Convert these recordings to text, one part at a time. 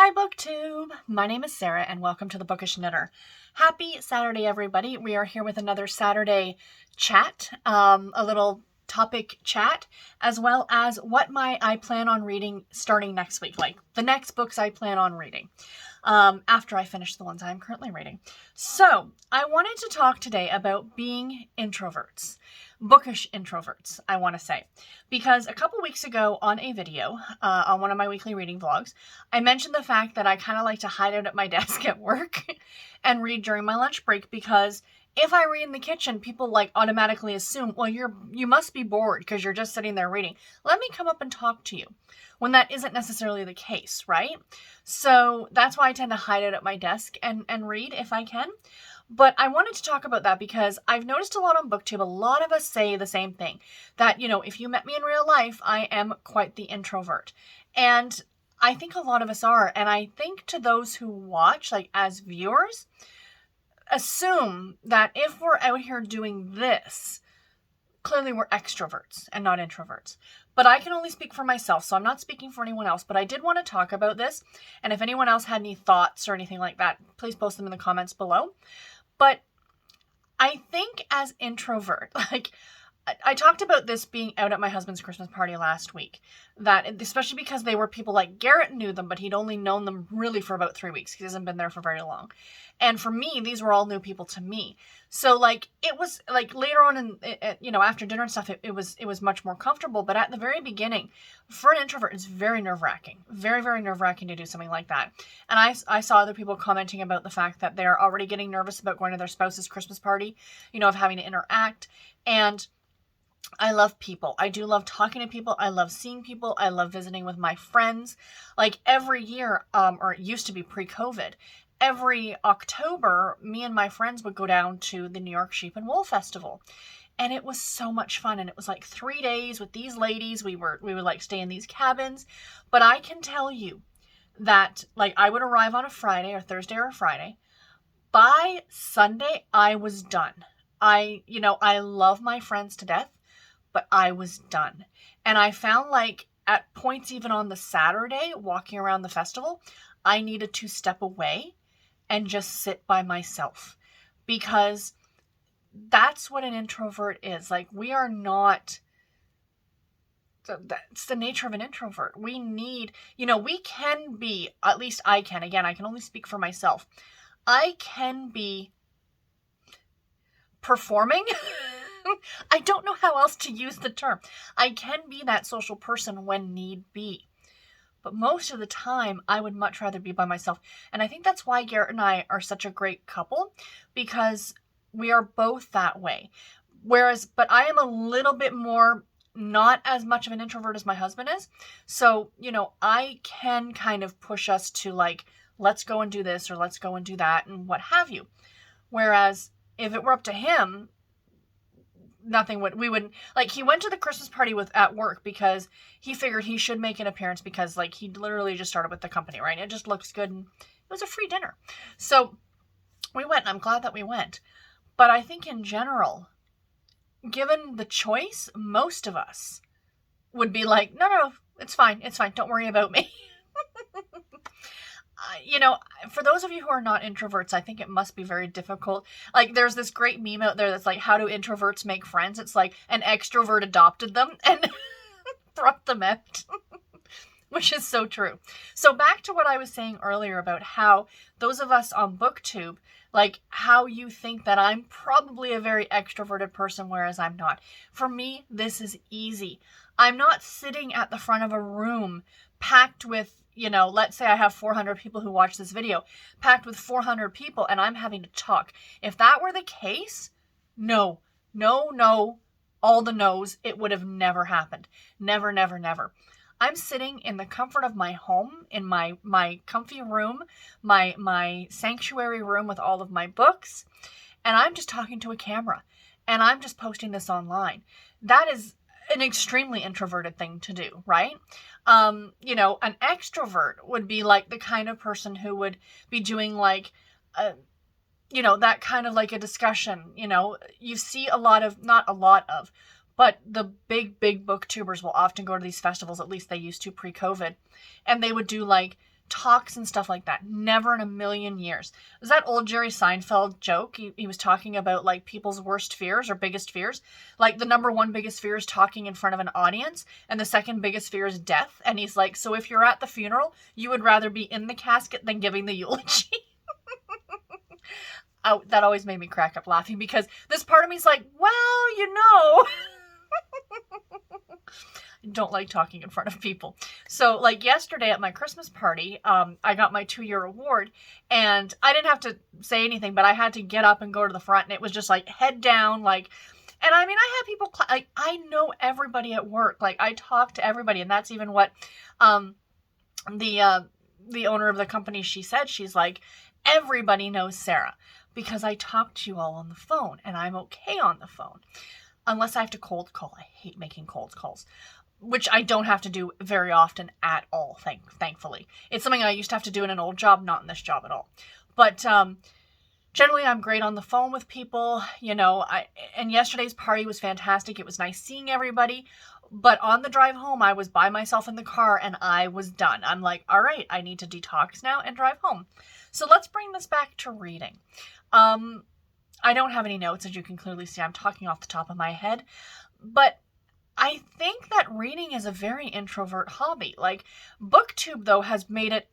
Hi Booktube! My name is Sarah and welcome to the Bookish Knitter. Happy Saturday everybody. We are here with another Saturday chat, a little topic chat, as well as what I plan on reading starting next week, like the next books I plan on reading after I finish the ones I'm currently reading. So I wanted to talk today about being introverts. Bookish introverts, I want to say, because a couple weeks ago on a video, on one of my weekly reading vlogs, I mentioned the fact that I kind of like to hide out at my desk at work and read during my lunch break, because if I read in the kitchen, people like automatically assume, well, you must be bored because you're just sitting there reading. Let me come up and talk to you, when that isn't necessarily the case, right? So that's why I tend to hide out at my desk and read if I can. But I wanted to talk about that because I've noticed a lot on Booktube, a lot of us say the same thing, that, if you met me in real life, I am quite the introvert. And I think a lot of us are. And I think to those who watch, like as viewers, assume that if we're out here doing this, clearly we're extroverts and not introverts. But I can only speak for myself, so I'm not speaking for anyone else. But I did want to talk about this. And if anyone else had any thoughts or anything like that, please post them in the comments below. But I think as introvert, like I talked about this being out at my husband's Christmas party last week, that especially because they were people like Garrett knew them, but he'd only known them really for about 3 weeks. He hasn't been there for very long. And for me, these were all new people to me. So like, it was like later on in, after dinner and stuff, it was much more comfortable. But at the very beginning, for an introvert, it's very nerve-wracking, very, very nerve-wracking to do something like that. And I saw other people commenting about the fact that they're already getting nervous about going to their spouse's Christmas party, of having to interact. And I love people. I do love talking to people. I love seeing people. I love visiting with my friends. Like every year, or it used to be pre-COVID, every October, me and my friends would go down to the New York Sheep and Wool Festival. And it was so much fun. And it was like 3 days with these ladies. We would like stay in these cabins. But I can tell you that like I would arrive on a Friday or Thursday or a Friday. By Sunday, I was done. I love my friends to death, but I was done. And I found like at points even on the Saturday walking around the festival, I needed to step away and just sit by myself, because that's what an introvert is. Like we are not, that's the nature of an introvert. We need, we can be, at least I can, again, I can only speak for myself. I can be performing. I don't know how else to use the term. I can be that social person when need be. But most of the time, I would much rather be by myself. And I think that's why Garrett and I are such a great couple, because we are both that way. But I am a little bit more, not as much of an introvert as my husband is. So, I can kind of push us to like, let's go and do this or let's go and do that and what have you. Whereas if it were up to him, we wouldn't, like he went to the Christmas party at work because he figured he should make an appearance, because like he literally just started with the company, right? It just looks good and it was a free dinner. So we went, and I'm glad that we went. But I think in general, given the choice, most of us would be like, no, it's fine. Don't worry about me. For those of you who are not introverts, I think it must be very difficult. Like, there's this great meme out there that's like, how do introverts make friends? It's like an extrovert adopted them and brought them out, which is so true. So back to what I was saying earlier about how those of us on Booktube, like how you think that I'm probably a very extroverted person, whereas I'm not. For me, this is easy. I'm not sitting at the front of a room packed with, let's say I have 400 people who watch this video, packed with 400 people, and I'm having to talk. If that were the case, no, all the no's, it would have never happened. Never, never, never. I'm sitting in the comfort of my home, in my comfy room, my sanctuary room with all of my books, and I'm just talking to a camera, and I'm just posting this online. That is an extremely introverted thing to do, right? An extrovert would be like the kind of person who would be doing like, that kind of like a discussion. You see not a lot of, but the big booktubers will often go to these festivals, at least they used to pre-COVID, and they would do like talks and stuff like that. Never in a million years. Is that old Jerry Seinfeld joke? He was talking about like people's worst fears or biggest fears. Like the number one biggest fear is talking in front of an audience, and the second biggest fear is death. And he's like, so if you're at the funeral, you would rather be in the casket than giving the eulogy. Oh, that always made me crack up laughing, because this part of me is like, well, you know. Don't like talking in front of people. So like yesterday at my Christmas party, I got my 2-year award, and I didn't have to say anything, but I had to get up and go to the front, and it was just like head down, like, and I mean, I had people, like, I know everybody at work. Like, I talk to everybody, and that's even what the owner of the company, she said. She's like, everybody knows Sarah because I talk to you all on the phone, and I'm okay on the phone. Unless I have to cold call. I hate making cold calls, which I don't have to do very often at all, thankfully. It's something I used to have to do in an old job, not in this job at all. But generally, I'm great on the phone with people, you know. And yesterday's party was fantastic. It was nice seeing everybody. But on the drive home, I was by myself in the car, and I was done. I'm like, all right, I need to detox now and drive home. So let's bring this back to reading. I don't have any notes, as you can clearly see. I'm talking off the top of my head. But I think that reading is a very introvert hobby. Like, Booktube, though, has made it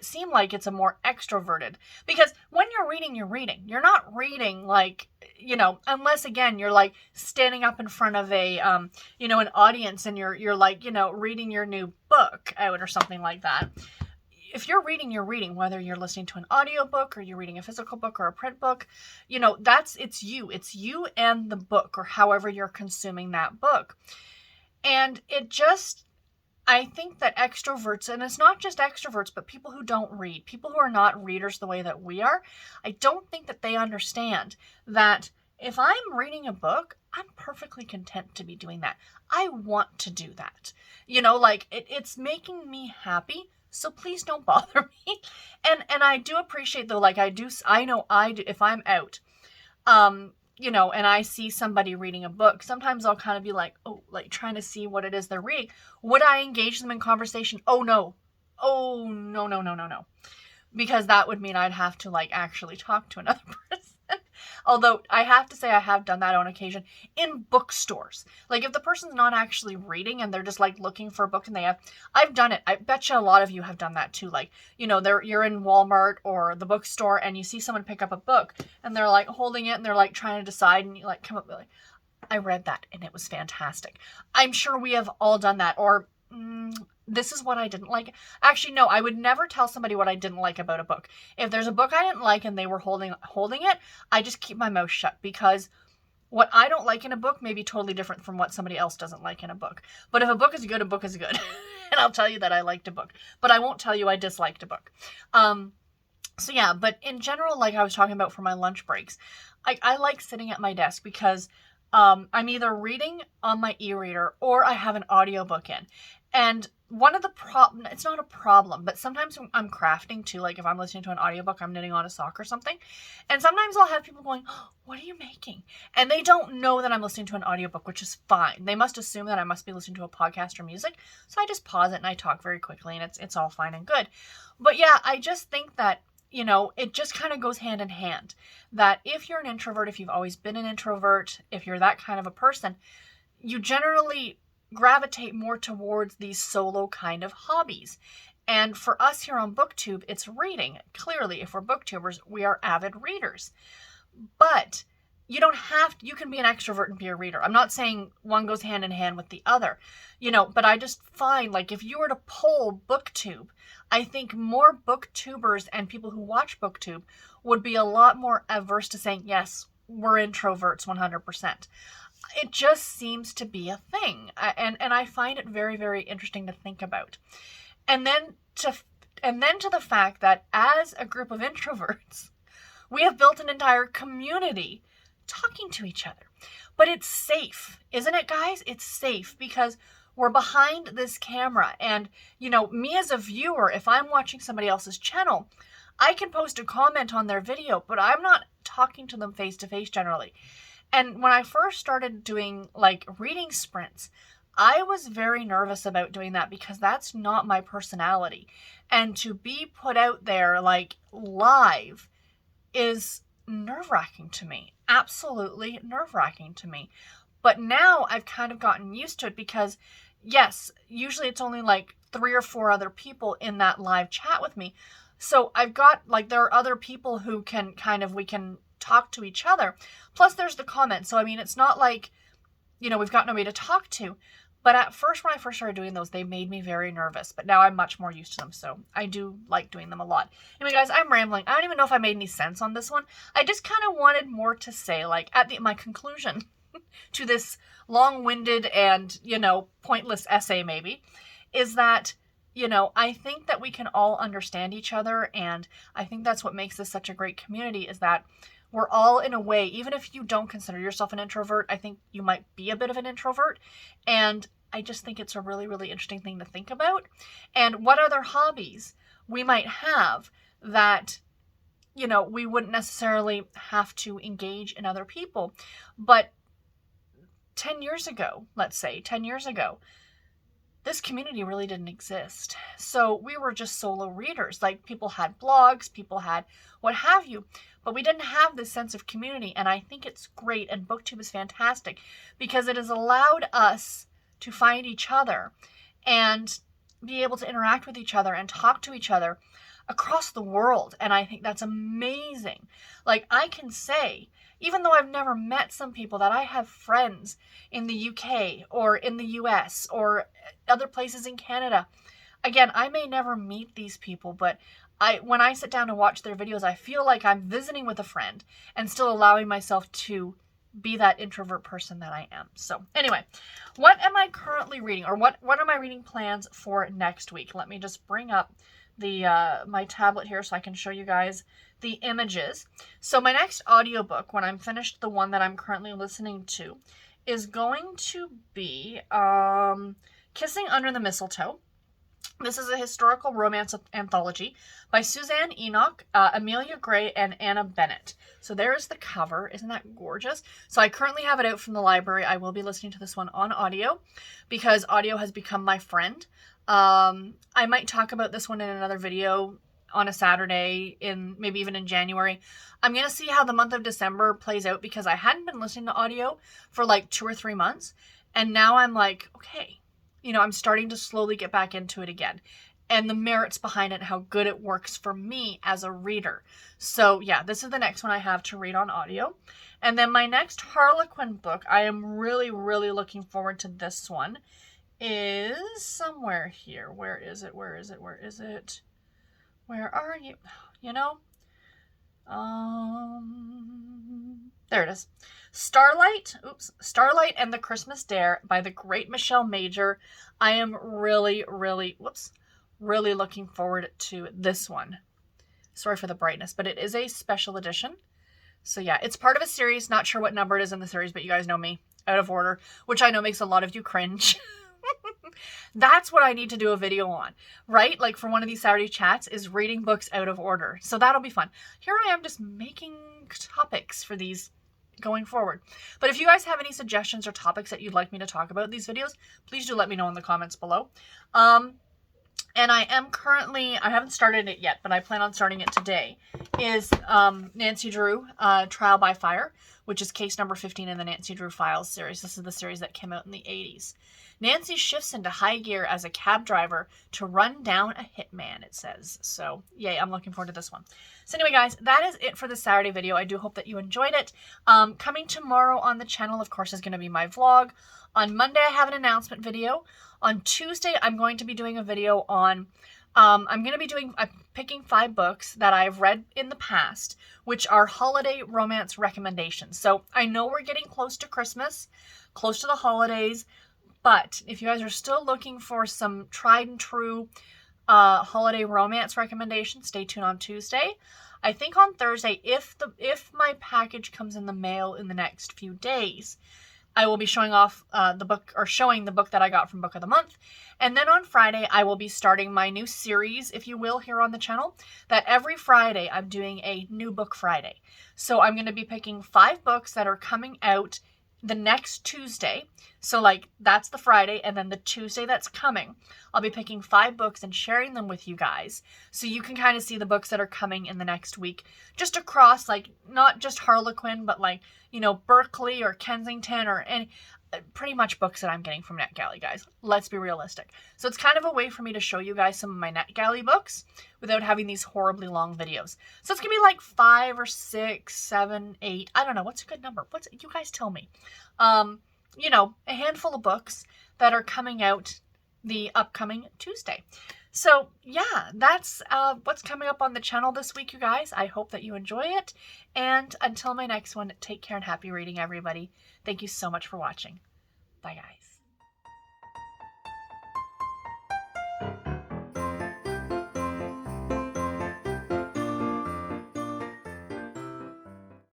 seem like it's a more extroverted. Because when you're reading, you're reading. You're not reading, like, you know, unless, again, you're, like, standing up in front of a, you know, an audience, and you're like, you know, reading your new book out or something like that. If you're reading, you're reading, whether you're listening to an audiobook or you're reading a physical book or a print book, you know, it's you and the book, or however you're consuming that book. And I think that extroverts, and it's not just extroverts, but people who don't read, people who are not readers the way that we are, I don't think that they understand that if I'm reading a book, I'm perfectly content to be doing that. I want to do that. You know, like, it's making me happy. So please don't bother me. And I do appreciate, though, like, I do, if I'm out, you know, and I see somebody reading a book, sometimes I'll kind of be like, oh, like, trying to see what it is they're reading. Would I engage them in conversation? Oh, no. Oh, no. Because that would mean I'd have to, like, actually talk to another person. Although I have to say I have done that on occasion in bookstores. Like, if the person's not actually reading and they're just, like, looking for a book, and I've done it. I bet you a lot of you have done that too. Like, you know, you're in Walmart or the bookstore, and you see someone pick up a book, and they're, like, holding it, and they're, like, trying to decide, and you, like, come up with, like, I read that and it was fantastic. I'm sure we have all done that. Or this is what I didn't like. Actually, no, I would never tell somebody what I didn't like about a book. If there's a book I didn't like and they were holding it, I just keep my mouth shut, because what I don't like in a book may be totally different from what somebody else doesn't like in a book. But if a book is good, a book is good. And I'll tell you that I liked a book, but I won't tell you I disliked a book. So yeah, but in general, like I was talking about for my lunch breaks, I like sitting at my desk because I'm either reading on my e-reader or I have an audiobook in. And one of the it's not a problem, but sometimes I'm crafting too. Like, if I'm listening to an audiobook, I'm knitting on a sock or something. And sometimes I'll have people going, oh, what are you making? And they don't know that I'm listening to an audiobook, which is fine. They must assume that I must be listening to a podcast or music. So I just pause it and I talk very quickly, and it's all fine and good. But yeah, I just think that, you know, it just kind of goes hand in hand. That if you're an introvert, if you've always been an introvert, if you're that kind of a person, you generally gravitate more towards these solo kind of hobbies. And for us here on Booktube, it's reading. Clearly, if we're Booktubers, we are avid readers. But you don't have to, you can be an extrovert and be a reader. I'm not saying one goes hand in hand with the other, you know, but I just find, like, if you were to poll Booktube, I think more Booktubers and people who watch Booktube would be a lot more averse to saying, yes, we're introverts 100%. It just seems to be a thing. And I find it very, very interesting to think about. And then to the fact that as a group of introverts, we have built an entire community talking to each other. But it's safe, isn't it, guys? It's safe because we're behind this camera. And, you know, me as a viewer, if I'm watching somebody else's channel, I can post a comment on their video, but I'm not talking to them face to face generally. And when I first started doing, like, reading sprints, I was very nervous about doing that because that's not my personality. And to be put out there like live is nerve-wracking to me. Absolutely nerve-wracking to me. But now I've kind of gotten used to it because, yes, usually it's only like 3 or 4 other people in that live chat with me. So I've got, like, there are other people who can we can talk to each other. Plus there's the comments. So, I mean, it's not like, we've got nobody to talk to. But at first, when I first started doing those, they made me very nervous. But now I'm much more used to them, so I do like doing them a lot. Anyway, guys, I'm rambling. I don't even know if I made any sense on this one. I just kind of wanted more to say, like, at my conclusion to this long-winded and, pointless essay, maybe, is that, I think that we can all understand each other, and I think that's what makes this such a great community, is that we're all, in a way, even if you don't consider yourself an introvert, I think you might be a bit of an introvert. And I just think it's a really, really interesting thing to think about. And what other hobbies we might have that, we wouldn't necessarily have to engage in other people. But 10 years ago, let's say, 10 years ago, this community really didn't exist. So we were just solo readers. Like, people had blogs, people had what have you, but we didn't have this sense of community. And I think it's great, and Booktube is fantastic because it has allowed us to find each other and be able to interact with each other and talk to each other across the world. And I think that's amazing. Like, I can say, even though I've never met some people, that I have friends in the UK or in the US or other places in Canada. Again, I may never meet these people, but when I sit down to watch their videos, I feel like I'm visiting with a friend and still allowing myself to be that introvert person that I am. So anyway, what am I currently reading, or what are my reading plans for next week? Let me just bring up the my tablet here so I can show you guys the images. So my next audiobook, when I'm finished the one that I'm currently listening to, is going to be Kissing Under the Mistletoe. This is a historical romance anthology by Suzanne Enoch, Amelia Gray, and Anna Bennett. So there is the cover. Isn't that gorgeous? So I currently have it out from the library. I will be listening to this one on audio because audio has become my friend. I might talk about this one in another video on a Saturday, maybe even in January. I'm going to see how the month of December plays out because I hadn't been listening to audio for like 2 or 3 months. And now I'm like, okay, I'm starting to slowly get back into it again. And the merits behind it and how good it works for me as a reader. So yeah, this is the next one I have to read on audio. And then my next Harlequin book, I am really, really looking forward to this one, is somewhere here. Where is it? Where is it? Where is it? Where are you? There it is. Starlight and the Christmas Dare by the great Michelle Major. I am really, really, really looking forward to this one. Sorry for the brightness, but it is a special edition. So yeah, it's part of a series. Not sure what number it is in the series, but you guys know me. Out of order, which I know makes a lot of you cringe. That's what I need to do a video on, right? Like for one of these Saturday chats is reading books out of order. So that'll be fun. Here I am just making topics for these going forward. But if you guys have any suggestions or topics that you'd like me to talk about in these videos, please do let me know in the comments below. And I haven't started it yet, but I plan on starting it today, is Nancy Drew, Trial by Fire, which is case number 15 in the Nancy Drew Files series. This is the series that came out in the 80s. Nancy shifts into high gear as a cab driver to run down a hitman, it says. So, yay, I'm looking forward to this one. So anyway, guys, that is it for this Saturday video. I do hope that you enjoyed it. Coming tomorrow on the channel, of course, is going to be my vlog. On Monday, I have an announcement video. On Tuesday, I'm going to be doing a video on, I'm picking 5 books that I've read in the past, which are holiday romance recommendations. So I know we're getting close to Christmas, close to the holidays, but if you guys are still looking for some tried and true holiday romance recommendations, stay tuned on Tuesday. I think on Thursday, if my package comes in the mail in the next few days, I will be showing off showing the book that I got from Book of the Month. And then on Friday, I will be starting my new series, if you will, here on the channel, that every Friday I'm doing a new book Friday. So I'm going to be picking 5 books that are coming out the next Tuesday, so like that's the Friday, and then the Tuesday that's coming, I'll be picking 5 books and sharing them with you guys, so you can kind of see the books that are coming in the next week, just across, like, not just Harlequin, but like, you know, Berkeley or Kensington or any, pretty much books that I'm getting from NetGalley, guys. Let's be realistic. So it's kind of a way for me to show you guys some of my NetGalley books without having these horribly long videos. So it's gonna be like 5 or 6, 7, 8. I don't know. What's a good number? You guys tell me. You know, a handful of books that are coming out the upcoming Tuesday. So yeah, that's what's coming up on the channel this week, you guys. I hope that you enjoy it. And until my next one, take care and happy reading, everybody. Thank you so much for watching. Bye, guys.